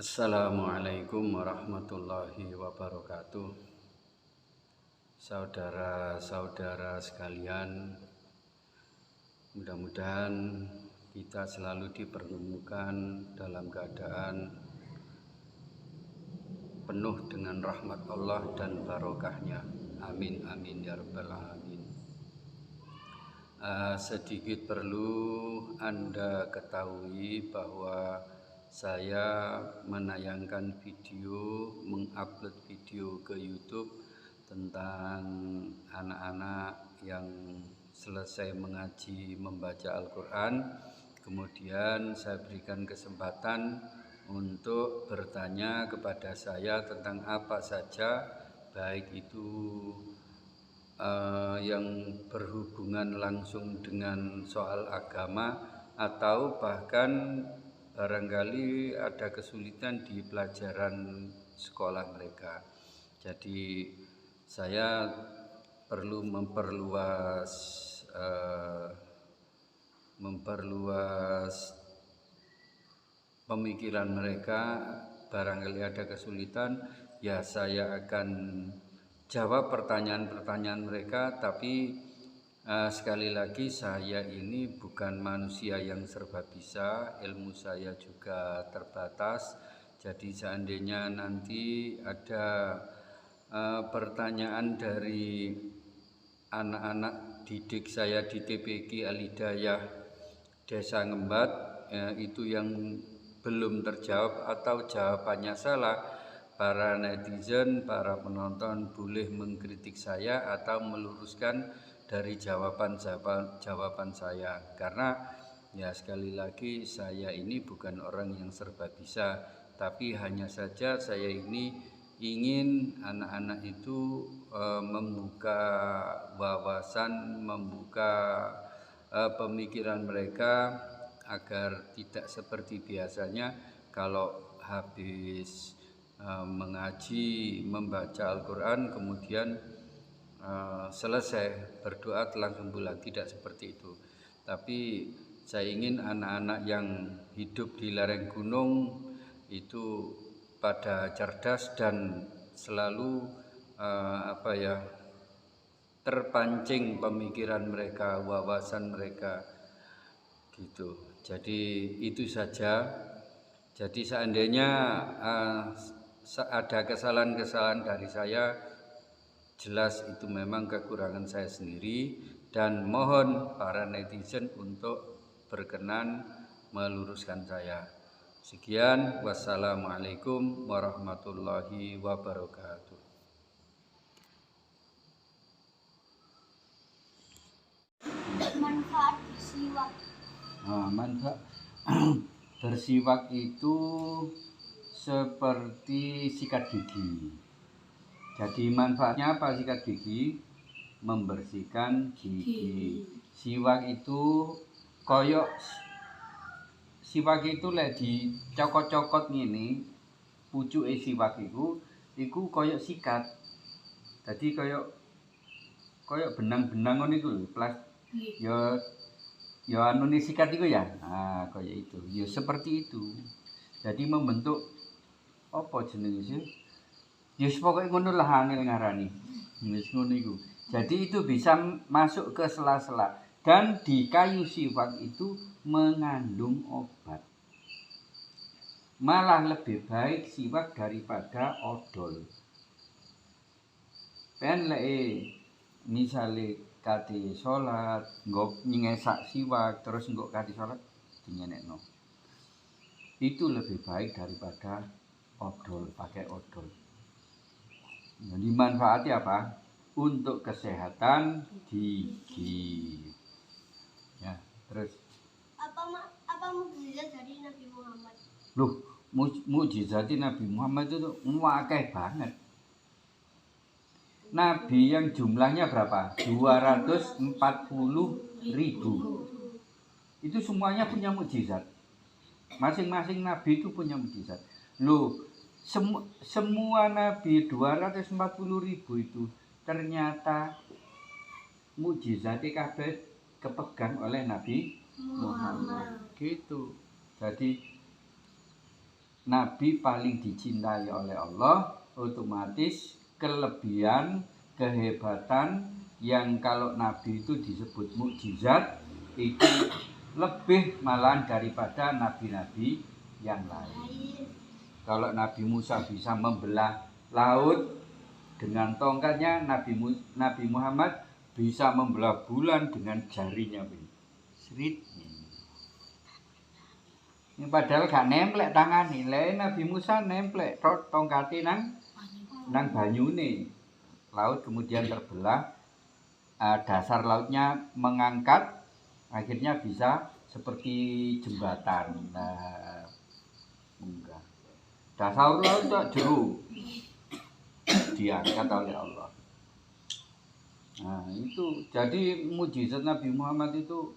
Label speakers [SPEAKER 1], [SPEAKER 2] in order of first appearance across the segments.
[SPEAKER 1] Assalamualaikum warahmatullahi wabarakatuh. Saudara-saudara sekalian, mudah-mudahan kita selalu dipertemukan dalam keadaan penuh dengan rahmat Allah dan barokahnya. Amin amin ya rabbal alamin. Sedikit perlu Anda ketahui bahwa saya menayangkan video, mengupload video ke YouTube tentang anak-anak yang selesai mengaji membaca Al-Quran. Kemudian saya berikan kesempatan untuk bertanya kepada saya tentang apa saja, baik itu yang berhubungan langsung dengan soal agama atau bahkan barangkali ada kesulitan di pelajaran sekolah mereka. Jadi saya perlu memperluas pemikiran mereka. Barangkali ada kesulitan, ya saya akan jawab pertanyaan-pertanyaan mereka, tapi sekali lagi saya ini bukan manusia yang serba bisa, ilmu saya juga terbatas. Jadi seandainya nanti ada pertanyaan dari anak-anak didik saya di TPQ Al-Hidayah Desa Ngembat, itu yang belum terjawab atau jawabannya salah, para netizen, para penonton boleh mengkritik saya atau meluruskan dari jawaban saya, karena ya sekali lagi saya ini bukan orang yang serba bisa, tapi hanya saja saya ini ingin anak-anak itu membuka wawasan, membuka pemikiran mereka agar tidak seperti biasanya kalau habis mengaji membaca Al-Quran kemudian selesai berdoa langsung pulang. Tidak seperti itu, tapi saya ingin anak-anak yang hidup di lereng gunung itu pada cerdas dan selalu terpancing pemikiran mereka, wawasan mereka gitu. Jadi itu saja. Jadi seandainya ada kesalahan-kesalahan dari saya, jelas itu memang kekurangan saya sendiri, dan mohon para netizen untuk berkenan meluruskan saya. Sekian, wassalamualaikum warahmatullahi wabarakatuh.
[SPEAKER 2] Manfaat bersiwak.
[SPEAKER 1] Manfaat bersiwak itu seperti sikat gigi. Jadi manfaatnya apa sikat gigi? Membersihkan gigi. Siwak itu koyok, siwak itu lek dicokot-cokot ngene, pucuke siwak iku koyok sikat. Jadi koyok benang-benang ngono iku lho, ya anune sikat iku ya. Koyok itu. Ya seperti itu. Jadi membentuk apa jenenge sih? Ya pokoke ngono lah angel ngarani. Wis ngono iku. Jadi itu bisa masuk ke sela-sela, dan di kayu siwak itu mengandung obat. Malah lebih baik siwak daripada odol. Pen lek misale kate salat, nggo nyesak siwak terus nggo kate salat dinyenekno. Itu lebih baik daripada odol, pakai odol. Jadi manfaatnya apa? Untuk kesehatan gigi. Ya, terus.
[SPEAKER 2] Apa mukjizat dari Nabi Muhammad?
[SPEAKER 1] Loh, mukjizat Nabi Muhammad itu akeh banget. Nabi yang jumlahnya berapa? 240.000. Itu semuanya punya mukjizat. Masing-masing nabi itu punya mukjizat. Loh, semua nabi 240.000 itu ternyata mukjizatnya kabeh kepegang oleh Nabi Muhammad. Gitu. Jadi nabi paling dicintai oleh Allah, otomatis kelebihan, kehebatan yang kalau nabi itu disebut mukjizat itu lebih malahan daripada nabi-nabi yang lain. Kalau Nabi Musa bisa membelah laut dengan tongkatnya, Nabi Muhammad bisa membelah bulan dengan jarinya. Srit. Ini padahal gak nemplek tangan nih. Nabi Musa nemplek tongkatnya nang banyune. Laut kemudian terbelah, dasar lautnya mengangkat, akhirnya bisa seperti jembatan. Nah, enggak. Dasar laut tak jeruk diangkat oleh Allah. Nah itu jadi mujizat Nabi Muhammad itu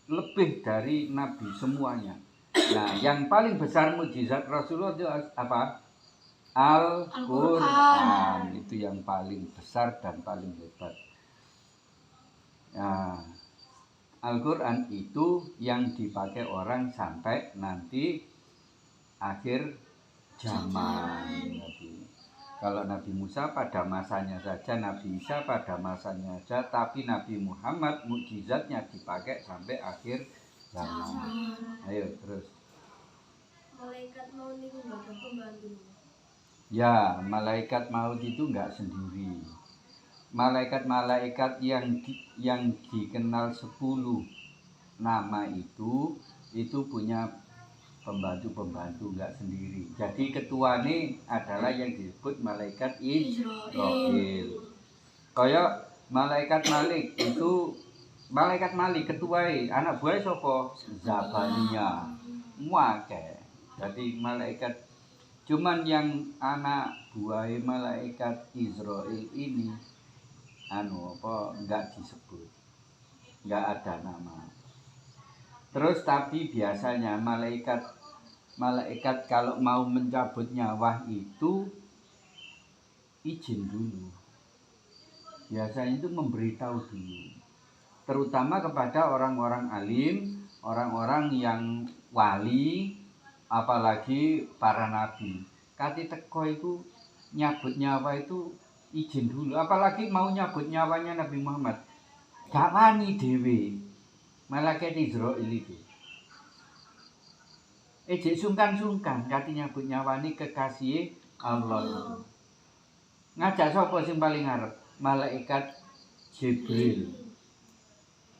[SPEAKER 1] lebih dari Nabi semuanya. Nah yang paling besar mujizat Rasulullah itu apa? Al-Quran. Itu yang paling besar dan paling hebat. Nah, Al-Quran itu yang dipakai orang sampai nanti akhir zaman. Kalau Nabi Musa pada masanya saja, Nabi Isa pada masanya saja, tapi Nabi Muhammad mukjizatnya dipakai sampai akhir zaman. Ayo terus.
[SPEAKER 2] Malaikat maut itu nggak ada pembantu.
[SPEAKER 1] Ya, malaikat maut itu nggak sendiri. Malaikat-malaikat yang dikenal 10 nama itu punya pembantu nggak sendiri. Jadi ketua ini adalah yang disebut malaikat Israil. Kayak malaikat Malik itu malaikat Malik ketuai anak buah sapa? Zabania. Muake. Jadi malaikat cuman yang anak buah malaikat Israil ini enggak disebut. Enggak ada nama. Terus tapi biasanya malaikat kalau mau mencabut nyawa itu izin dulu. Biasanya itu memberitahu dulu. Terutama kepada orang-orang alim, orang-orang yang wali, apalagi para nabi. Kati teko itu nyabut nyawa itu izin dulu. Apalagi mau nyabut nyawanya Nabi Muhammad. Gak wani dhewe. Malaikat Israil itu. Ejek sungkan-sungkan kati nyabut nyawani kekasih Allah. Ngajak sapa sing paling ngarep? Malaikat Jibril.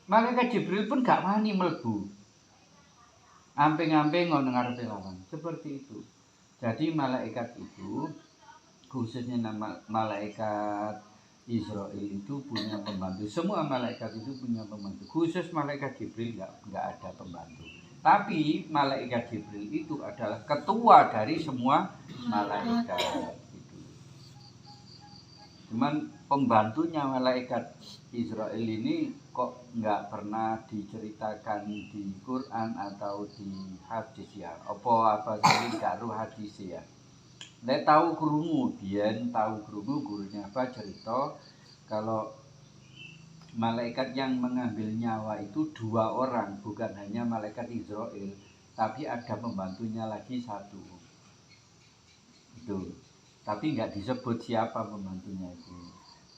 [SPEAKER 1] Malaikat Jibril pun gak wani mlebu. Amping-amping ngono ngarepe lawan. Seperti itu. Jadi malaikat itu khususnya nama malaikat Israil itu punya pembantu. Semua malaikat itu punya pembantu. Khusus malaikat Jibril nggak ada pembantu. Tapi malaikat Jibril itu adalah ketua dari semua malaikat itu. Cuman pembantunya malaikat Israil ini kok nggak pernah diceritakan di Quran atau di hadis ya. Apa sih nggak ruh hadis ya. Nek tahu krungu, gurunya apa cerita kalau malaikat yang mengambil nyawa itu 2 orang, bukan hanya malaikat Israil, tapi ada pembantunya lagi 1. Itu. Tapi nggak disebut siapa pembantunya itu.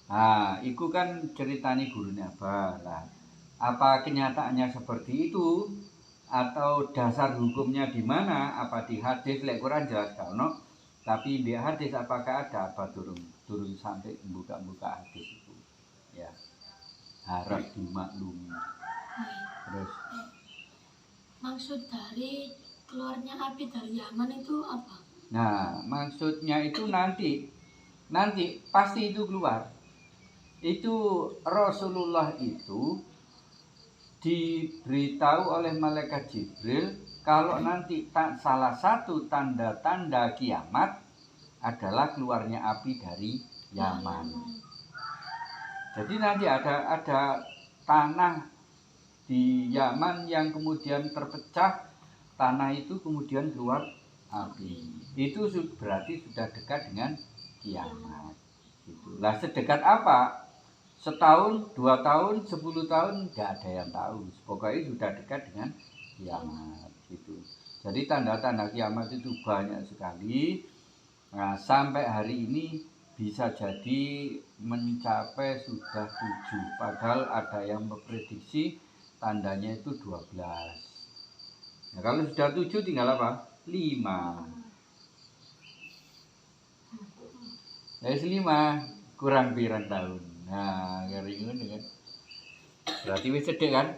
[SPEAKER 1] Nah, itu kan ceritanya gurunya apa lah. Apa kenyataannya seperti itu atau dasar hukumnya di mana? Apa di hadis lek Quran jelas kalau tapi di hadis apakah ada apa turun sampai buka hadis itu ya harap dimaklumi. Terus
[SPEAKER 2] maksud dari keluarnya api dari Yaman itu apa?
[SPEAKER 1] Nah maksudnya itu nanti pasti itu keluar. Itu Rasulullah itu diberitahu oleh malaikat Jibril kalau nanti salah satu tanda-tanda kiamat adalah keluarnya api dari Yaman. Jadi nanti ada tanah di Yaman yang kemudian terpecah, tanah itu kemudian keluar api. Itu berarti sudah dekat dengan kiamat. Gitu. Lah sedekat apa? Setahun, 2 tahun, 10 tahun, nggak ada yang tahu. Pokoknya sudah dekat dengan kiamat. Gitu. Jadi tanda-tanda kiamat itu banyak sekali. Nah, sampai hari ini bisa jadi mencapai sudah 7. Padahal ada yang memprediksi tandanya itu 12. Nah, kalau sudah 7 tinggal apa? 5. Dari 5 kurang pirang tahun. Nah, keringun kan. Berarti wis cedek kan?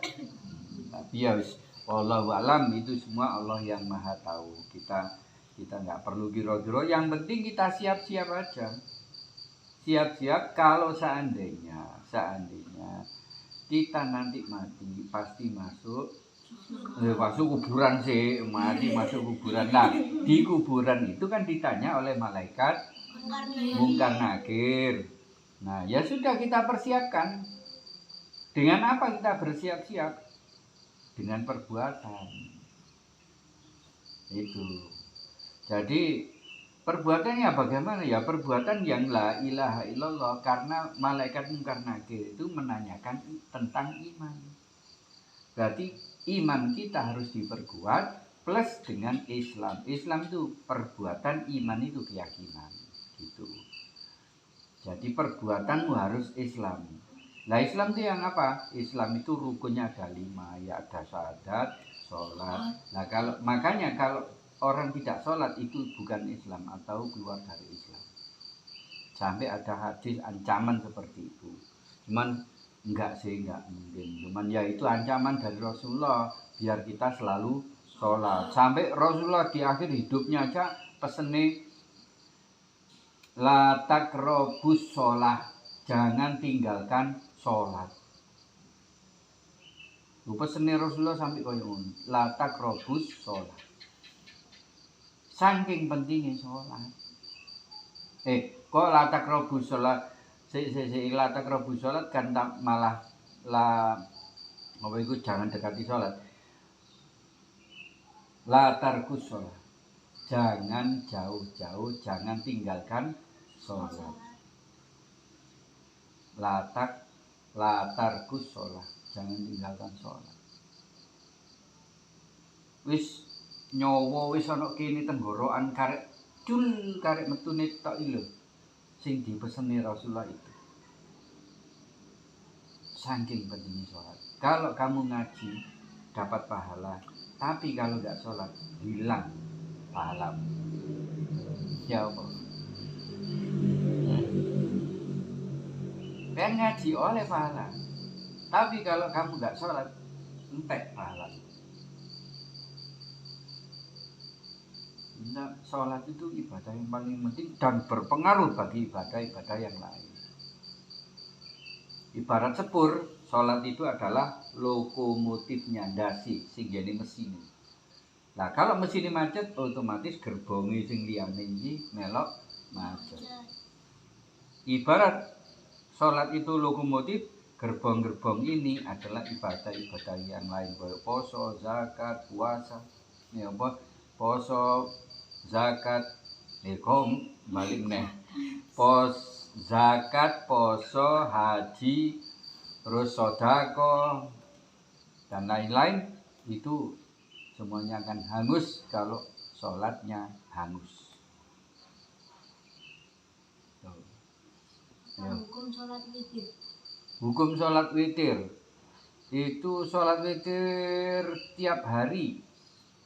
[SPEAKER 1] Tapi ya wis wallahu alam, itu semua Allah yang Maha tahu. Kita nggak perlu giro-giro, yang penting kita siap-siap aja. Siap-siap kalau seandainya kita nanti mati pasti masuk kuburan sih, mati masuk kuburan. Nah, di kuburan itu kan ditanya oleh malaikat Mungkar Nakir. Nah, ya sudah kita persiapkan. Dengan apa kita bersiap-siap? Dengan perbuatan. Itu. Jadi perbuatannya bagaimana? Ya perbuatan yang la ilaha illallah, karena malaikat Mungkar Nakir itu menanyakan tentang iman. Berarti iman kita harus diperkuat plus dengan Islam. Islam itu perbuatan, iman itu keyakinan. Gitu. Jadi perbuatanmu harus Islam. Nah, Islam itu yang apa? Islam itu rukunnya ada 5, ya ada syahadat, sholat. Nah, makanya kalau orang tidak sholat itu bukan Islam atau keluar dari Islam. Sampai ada hadis ancaman seperti itu. Cuman enggak mungkin. Cuman ya itu ancaman dari Rasulullah biar kita selalu sholat. Sampai Rasulullah di akhir hidupnya aja pesennya la takrobus sholat, jangan tinggalkan sholat. Pesennya Rasulullah sampai kaya ngono, la takrobus sholat. Saking pentingnya sholat. Kok la takrobus sholat? La takrobus sholat kan malah apa itu jangan dekati sholat. La tarkus sholat, jangan jauh-jauh, jangan tinggalkan sholat. Latarkus sholat, jangan tinggalkan sholat. Wis nyowo wis ana kene tenggorokan karek metune tok iki lho sing dipeseni Rasulullah itu. Saking pentingnya sholat. Kalau kamu ngaji dapat pahala, tapi kalau nggak sholat hilang pahalamu. Ya Allah. Kan ngaji oleh pahala, tapi kalau kamu nggak sholat entek pahala. Nah, sholat itu ibadah yang paling penting dan berpengaruh bagi ibadah-ibadah yang lain. Ibarat sepur, sholat itu adalah lokomotifnya, ndasi sing jane mesin. Nah, kalau mesin macet otomatis gerbonge sing liyane iki melok macet. Ibarat sholat itu lokomotif, gerbong-gerbong ini adalah ibadah-ibadah yang lain, poso, zakat, puasa, ya apa? Poso, zakat, balik meneh. Zakat, poso, haji, terus sedekah dan lain-lain itu semuanya akan hangus kalau sholatnya hangus.
[SPEAKER 2] Ya. Hukum sholat witir.
[SPEAKER 1] Hukum sholat witir itu sholat witir tiap hari.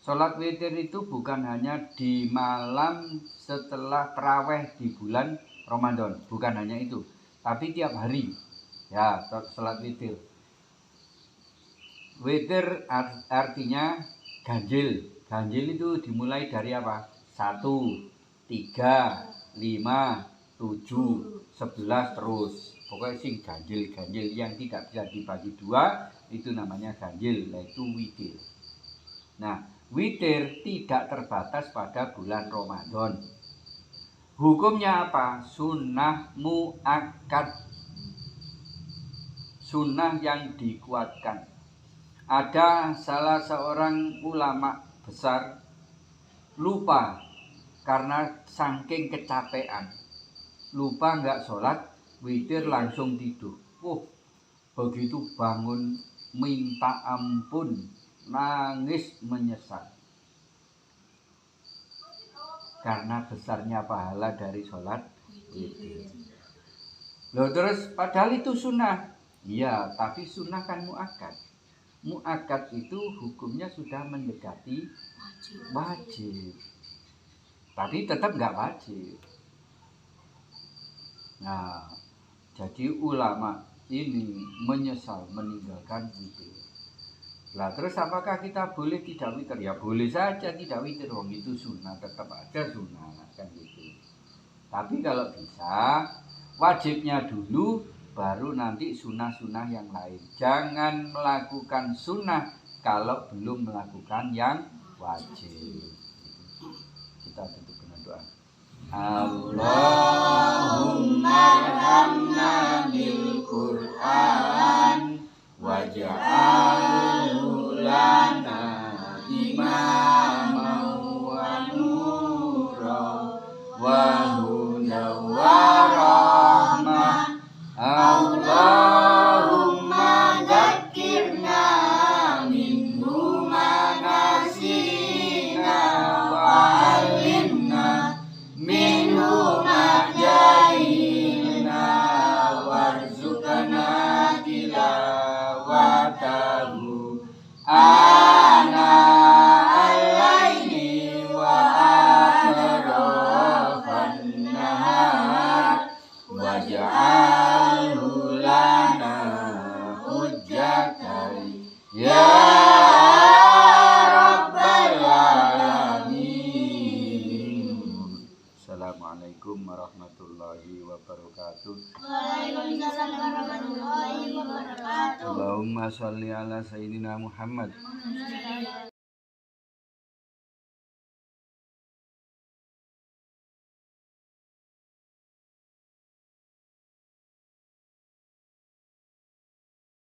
[SPEAKER 1] Sholat witir itu bukan hanya di malam setelah tarawih di bulan Ramadan, bukan hanya itu, tapi tiap hari. Ya, sholat witir. Witir artinya ganjil. Ganjil itu dimulai dari apa? 1, 3, 5, 7, 11 terus. Pokoknya sing ganjil yang tidak bisa dibagi 2 itu namanya ganjil, yaitu witir. Nah, witir tidak terbatas pada bulan Ramadan. Hukumnya apa? Sunnah muakkad. Sunnah yang dikuatkan. Ada salah seorang ulama besar lupa karena saking kecapean. Lupa nggak sholat, witir langsung tidur. Begitu bangun minta ampun, nangis menyesal. karena besarnya pahala dari sholat witir. Loh terus padahal itu sunnah. Iya, tapi sunnah kan muakkad. Muakkad itu hukumnya sudah mendekati wajib. Tapi tetap nggak wajib. Nah, jadi ulama ini menyesal meninggalkan witir. Lah terus apakah kita boleh tidak witir? Ya boleh saja tidak witir, wong itu sunnah, tetap aja sunnah kan gitu. Tapi kalau bisa wajibnya dulu, baru nanti sunnah-sunnah yang lain. Jangan melakukan sunnah kalau belum melakukan yang wajib. Kita tutup dengan doa. Allahumma arhamna bil Qur'an waj'alhu lana imaman wa nuran wa hudan wa rahmah. Allahumma dzakirna minhu ma nasina wa 'allimna minhu ma jahilna warzuqna tilawatahu ana al-laili wa atrafan nahar waj'alhu lana hujjatan ya rabbal alamin. Assalamualaikum warahmatullahi wabarakatuh.
[SPEAKER 2] Waalaikumsalam warahmatullahi wabarakatuh.
[SPEAKER 1] Allahumma sholli ala sayyidina Muhammad.